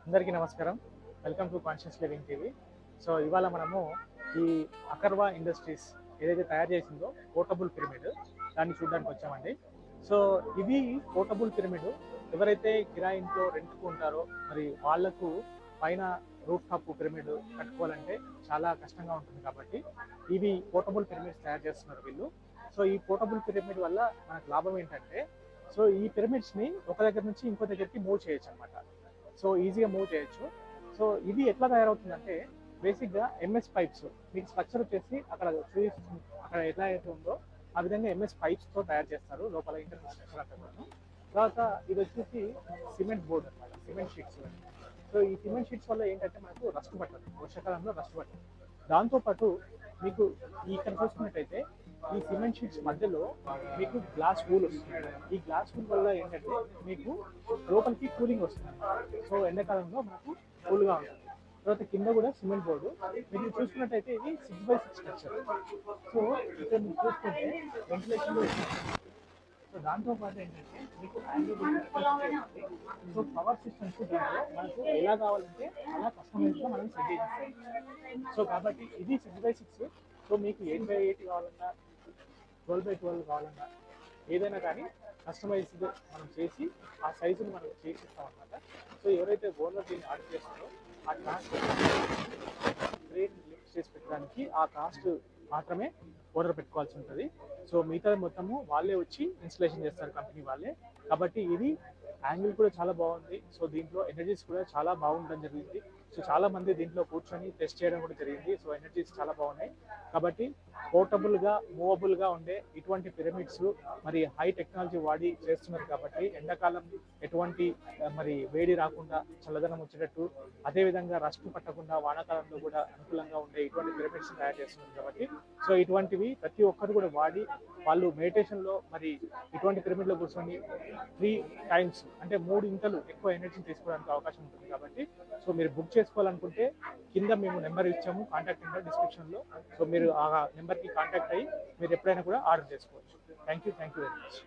అందరికీ నమస్కారం. Welcome to conscious living TV. So ఇవాళ మనము ఈ అకర్వా ఇండస్ట్రీస్ ఏదైతే తయారు చేసిందో పోర్టబుల్ పిరమిడ్ దాన్ని చూడడానికి వచ్చామండి. సో ఇది పోర్టబుల్ పిరమిడ్ ఎవరైతే కిరాయి ఇంట్లో రెంట్కు ఉంటారో మరి వాళ్లకు పైన రూఫ్ టాప్ పిరమిడ్ కట్టుకోవాలంటే చాలా కష్టంగా ఉంటుంది కాబట్టి ఇవి పోర్టబుల్ పిరమిడ్స్ తయారు చేస్తున్నారు వీళ్ళు. సో ఈ పోర్టబుల్ పిరమిడ్ వల్ల మనకు లాభం ఏంటంటే సో ఈ పిరమిడ్స్ని ఒక దగ్గర నుంచి ఇంకో దగ్గరికి మూవ్ చేయొచ్చు అనమాట. సో ఈజీగా మూవ్ చేయొచ్చు. సో ఇది ఎట్లా తయారవుతుందంటే బేసిక్గా ఎంఎస్ పైప్స్ మీకు స్ట్రక్చర్ వచ్చేసి అక్కడ చూపిస్తుంది, అక్కడ ఎట్లా అయితే ఉందో ఆ విధంగా ఎంఎస్ పైప్స్తో తయారు చేస్తారు లోపల ఇంటర్నల్ స్ట్రక్చర్ అంతా. తర్వాత ఇది వచ్చేసి సిమెంట్ బోర్డ్ అనమాట, సిమెంట్ షీట్స్. సో ఈ సిమెంట్ షీట్స్ వల్ల ఏంటంటే మనకు రస్ట్ పట్టదు, వర్షాకాలంలో రస్ట్ పట్టదు. దాంతోపాటు మీకు ఇక్కడ చూసుకున్నట్టయితే ఈ సిమెంట్ షీట్స్ మధ్యలో మీకు గ్లాస్ వూల్ వస్తుంది. ఈ గ్లాస్ వూల్ వల్ల ఏంటంటే మీకు లోపలికి కూలింగ్ వస్తుంది. సో ఎండాకాలంలో మనకు కూల్గా ఉంటుంది. తర్వాత కింద కూడా సిమెంట్ బోర్డు మీరు చూసుకున్నట్టయితే ఇది 6x6 స్ట్రక్చర్. సో ఇక్కడ మీరు చూసుకుంటే వెంటిలేషన్. సో దాంతో పాటు ఏంటంటే మీకు సో పవర్ సిస్టమ్స్ దీంట్లో మనకు ఎలా కావాలంటే అలా కస్టమైజ్గా మనం సెట్ చేస్తాం. సో కాబట్టి ఇది 6x6. సో మీకు 8x8 కావాలన్నా 12x12 కావాలన్నా ఏదైనా కానీ కస్టమైజ్డ్ మనం చేసి ఆ సైజుని మనం చేసిస్తాం అనమాట. సో ఎవరైతే ఓనర్ దీన్ని ఆర్డర్ చేస్తారో ఆ కాస్ట్ ట్రేడ్ లిఫ్ట్ చేసి పెట్టడానికి ఆ కాస్ట్ మాత్రమే ఓర్డర్ పెట్టుకోవాల్సి ఉంటుంది. సో మిగతా మొత్తము వాళ్ళే వచ్చి ఇన్స్టలేషన్ చేస్తారు, కంపెనీ వాళ్ళే. కాబట్టి ఇది యాంగిల్ కూడా చాలా బాగుంది. సో దీంట్లో ఎనర్జీస్ కూడా చాలా బాగుండడం జరిగింది. సో చాలా మంది దీంట్లో కూర్చొని టెస్ట్ చేయడం కూడా జరిగింది. సో ఎనర్జీస్ చాలా బాగున్నాయి. కాబట్టి పోర్టబుల్గా మూవబుల్గా ఉండే ఇటువంటి పిరమిడ్స్ మరి హై టెక్నాలజీ వాడి చేస్తున్నారు కాబట్టి ఎండాకాలం ఎటువంటి మరి వేడి రాకుండా చల్లదనం వచ్చేటట్టు, అదేవిధంగా రస్ట్ పట్టకుండా వానాకాలంలో కూడా అనుకూలంగా ఉండే ఇటువంటి పిరమిడ్స్ తయారు చేస్తున్నారు కాబట్టి సో ఇటువంటివి ప్రతి ఒక్కరు కూడా వాడి వాళ్ళు మెడిటేషన్లో మరి ఇటువంటి పిరమిడ్లో కూర్చొని 3 టైమ్స్ అంటే 3 ఇంతలు ఎక్కువ ఎనర్జీని తీసుకోవడానికి అవకాశం ఉంటుంది. కాబట్టి సో మీరు బుక్ చేసుకోవాలనుకుంటే కింద మేము నెంబర్ ఇచ్చాము, కాంటాక్ట్ నెంబర్ డిస్క్రిప్షన్లో. సో మీరు ఆ నెంబర్కి కాంటాక్ట్ అయ్యి మీరు ఎప్పుడైనా కూడా ఆర్డర్ చేసుకోవచ్చు. Thank you very much.